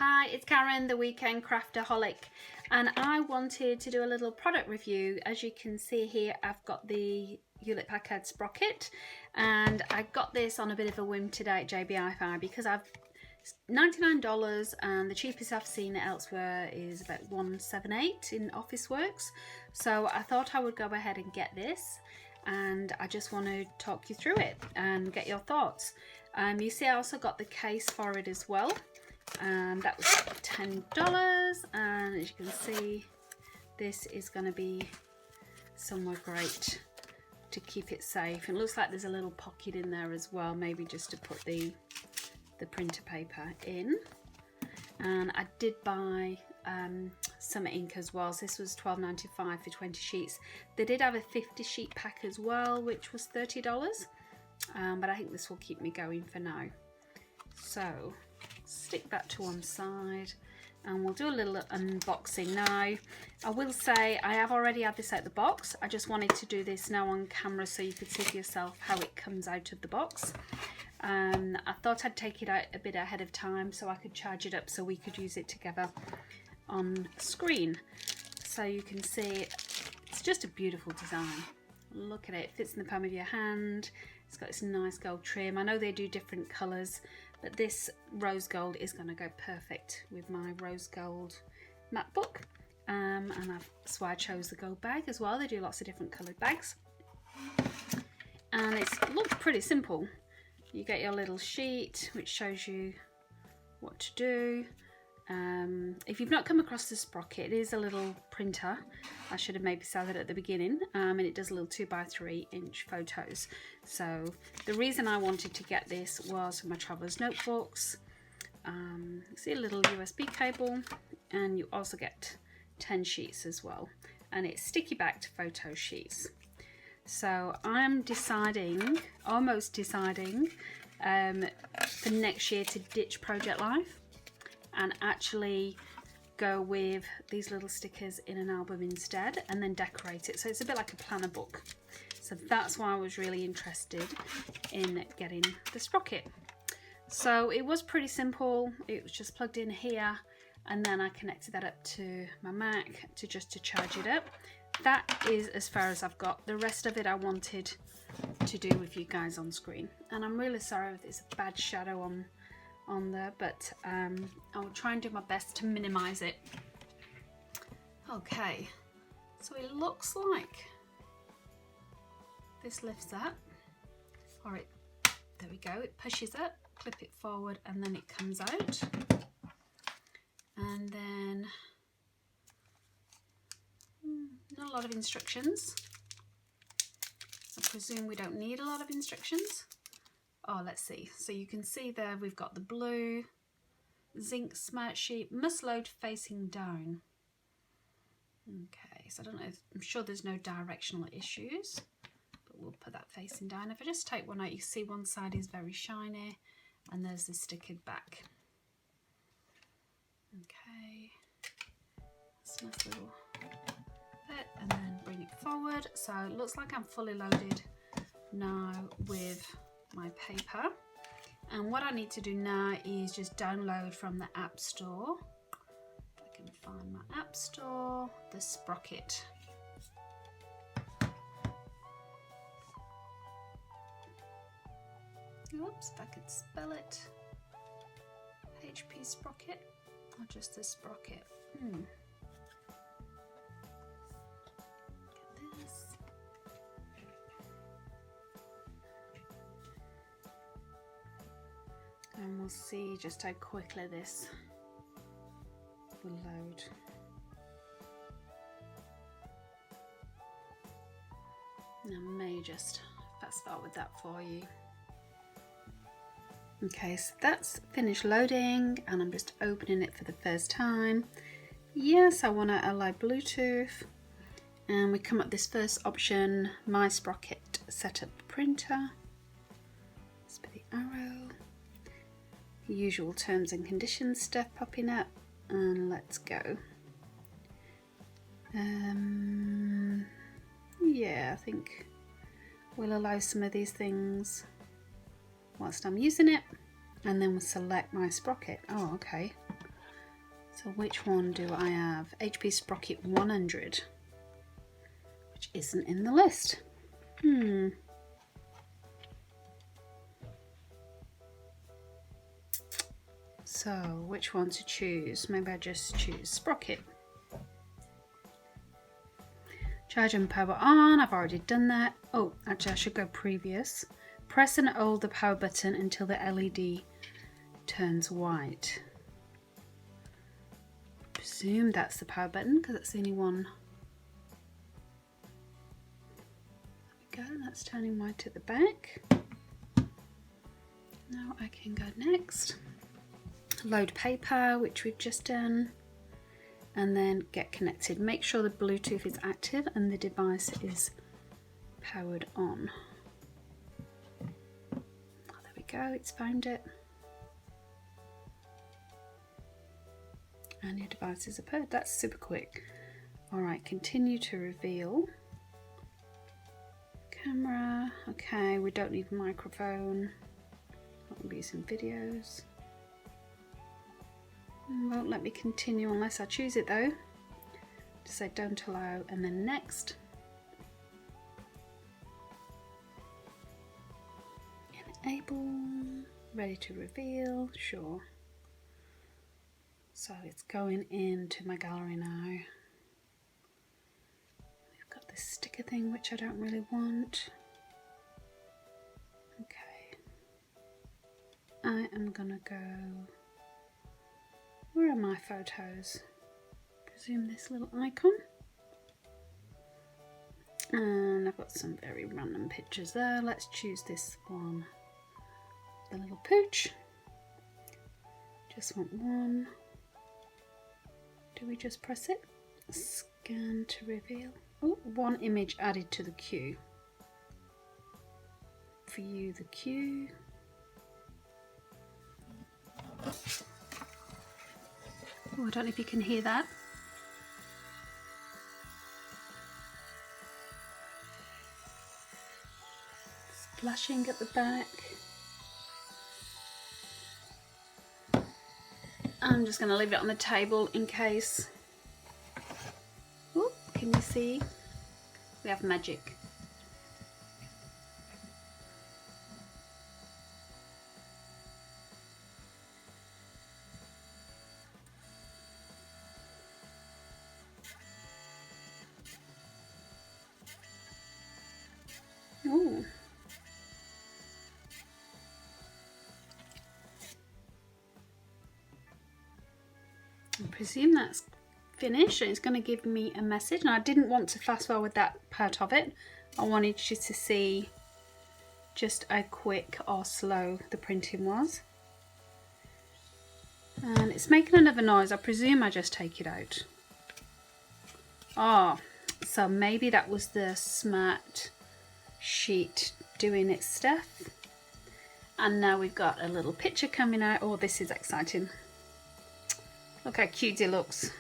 Hi, it's Karen, the Weekend Craftaholic, and I wanted to do a little product review. As you can see here, I've got the Hewlett-Packard Sprocket, and I got this on a bit of a whim today at JBI-Fi because I've $99 and the cheapest I've seen elsewhere is about $178 in Officeworks. So I thought I would go ahead and get this, and I just want to talk you through it and get your thoughts. You see I also got the case for it as well. That was $10, and as you can see, this is going to be somewhere great to keep it safe. It looks like there's a little pocket in there as well, maybe just to put the printer paper in. And I did buy some ink as well, so this was $12.95 for 20 sheets. They did have a 50 sheet pack as well, which was $30, but I think this will keep me going for now. So stick that to one side and we'll do a little unboxing now. I will say I have already had this out the box. I just wanted to do this now on camera so you could see for yourself how it comes out of the box. I thought I'd take it out a bit ahead of time so I could charge it up so we could use it together on screen. So you can see it's just a beautiful design. Look at it, it fits in the palm of your hand. It's got this nice gold trim. I know they do different colours, but this rose gold is going to go perfect with my rose gold MacBook. And that's why I chose the gold bag as well. They do lots of different coloured bags. And it looks pretty simple. You get your little sheet which shows you what to do. If you've not come across the Sprocket, it is a little printer. I should have maybe said that at the beginning, and it does a little 2x3 inch photos. So the reason I wanted to get this was for my travelers notebooks. See a little USB cable, and you also get 10 sheets as well, and it's sticky backed photo sheets. So I'm almost deciding for next year to ditch Project Life and actually go with these little stickers in an album instead, and then decorate it. So it's a bit like a planner book. So that's why I was really interested in getting the Sprocket. So it was pretty simple. It was just plugged in here, and then I connected that up to my Mac to charge it up. That is as far as I've got. The rest of it I wanted to do with you guys on screen, and I'm really sorry if there's a bad shadow on there, but I'll try and do my best to minimize it. Okay, so it looks like this lifts up, or there we go, it pushes up, clip it forward, and then it comes out. And then not a lot of instructions. I presume we don't need a lot of instructions. Oh, let's see. So you can see there we've got the blue zinc smart sheet, must load facing down. Okay, so I don't know, I'm sure there's no directional issues, but we'll put that facing down. If I just take one out, you see one side is very shiny, and there's the stickered back. Okay, that's a nice little bit, and then bring it forward. So it looks like I'm fully loaded now with my paper, and what I need to do now is just download from the App Store. If I can find my App Store, the Sprocket. Oops, if I could spell it. HP Sprocket, or just the Sprocket. Get this. And we'll see just how quickly this will load. And I may just fast forward with that for you. Okay, so that's finished loading, and I'm just opening it for the first time. Yes, I want to allow Bluetooth, and we come up this first option, My Sprocket Setup Printer. Let's put the arrow. Usual terms and conditions stuff popping up, and let's go. Yeah, I think we'll allow some of these things whilst I'm using it, and then we'll select my Sprocket. Oh, okay. So which one do I have? HP Sprocket 100, which isn't in the list. So which one to choose? Maybe I just choose Sprocket. Charge and power on. I've already done that. Oh, actually I should go previous. Press and hold the power button until the LED turns white. I presume that's the power button because it's the only one. There we go, that's turning white at the back. Now I can go next. Load paper, which we've just done, and then get connected. Make sure the Bluetooth is active and the device is powered on. Oh, there we go, it's found it. And your devices are paired. That's super quick. Alright, continue to reveal. Camera, okay, we don't need a microphone. I'll be using videos. Won't let me continue unless I choose it though. To say don't allow, and then next. Enable, ready to reveal, sure. So it's going into my gallery now. We've got this sticker thing which I don't really want. Okay. I am gonna go. Where are my photos? Presume this little icon. And I've got some very random pictures there. Let's choose this one. The little pooch. Just want one. Do we just press it? Scan to reveal. Oh, one image added to the queue. View the queue. Oh, I don't know if you can hear that. Splashing at the back. I'm just going to leave it on the table in case. Oh, can you see? We have magic. Ooh. I presume that's finished. It's going to give me a message, and I didn't want to fast forward that part of it. I wanted you to see just how quick or slow the printing was. And it's making another noise. I presume I just take it out. Oh, so maybe that was the smart sheet doing its stuff. And now we've got a little picture coming out. Oh, this is exciting. Look how cute it looks.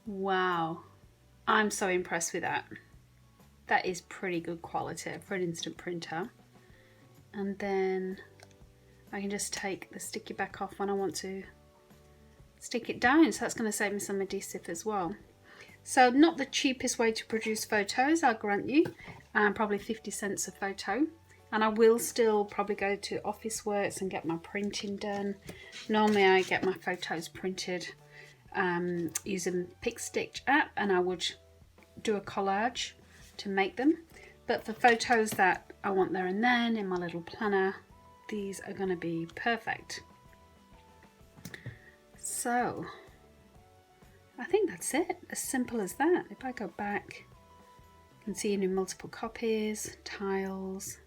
Wow, I'm so impressed with that. That is pretty good quality for an instant printer. And then I can just take the sticky back off when I want to stick it down, so that's going to save me some adhesive as well. So not the cheapest way to produce photos, I'll grant you, probably 50 cents a photo, and I will still probably go to Officeworks and get my printing done. Normally I get my photos printed using PicStitch app, and I would do a collage to make them, but for photos that I want there and then in my little planner, these are going to be perfect. So I think that's it, as simple as that. If I go back, you can see in multiple copies, tiles,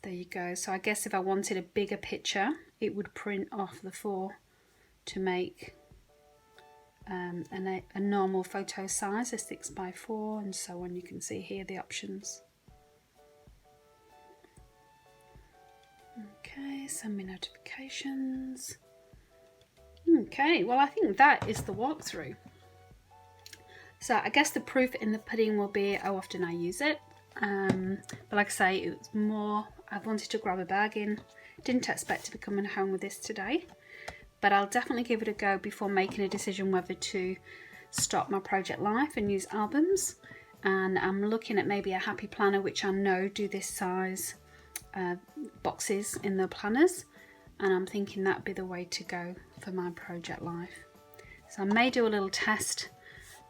there you go. So I guess if I wanted a bigger picture, it would print off the 4 to make a normal photo size, a 6x4, and so on. You can see here the options. Okay, send me notifications. Okay, well I think that is the walkthrough. So I guess the proof in the pudding will be how often I use it. But like I say, it was more, I wanted to grab a bag in. Didn't expect to be coming home with this today, but I'll definitely give it a go before making a decision whether to stop my project life and use albums. And I'm looking at maybe a happy planner, which I know do this size boxes in the planners, and I'm thinking that'd be the way to go for my project life. So I may do a little test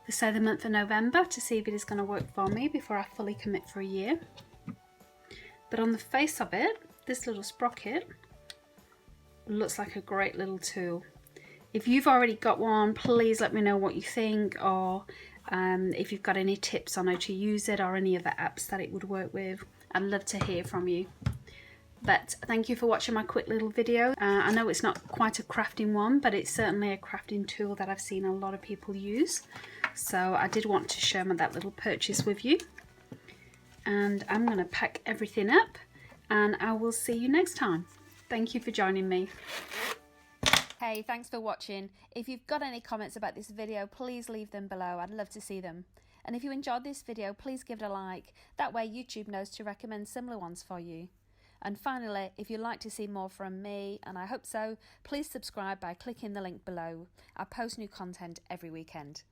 for say the month of November to see if it is going to work for me before I fully commit for a year. But on the face of it, this little sprocket looks like a great little tool. If you've already got one, please let me know what you think, or if you've got any tips on how to use it or any other apps that it would work with. I'd love to hear from you. But thank you for watching my quick little video. I know it's not quite a crafting one, but it's certainly a crafting tool that I've seen a lot of people use. So I did want to share that little purchase with you. And I'm going to pack everything up, and I will see you next time. Thank you for joining me. Hey, thanks for watching. If you've got any comments about this video, please leave them below. I'd love to see them. And if you enjoyed this video, please give it a like. That way YouTube knows to recommend similar ones for you. And finally, if you'd like to see more from me, and I hope so, please subscribe by clicking the link below. I post new content every weekend.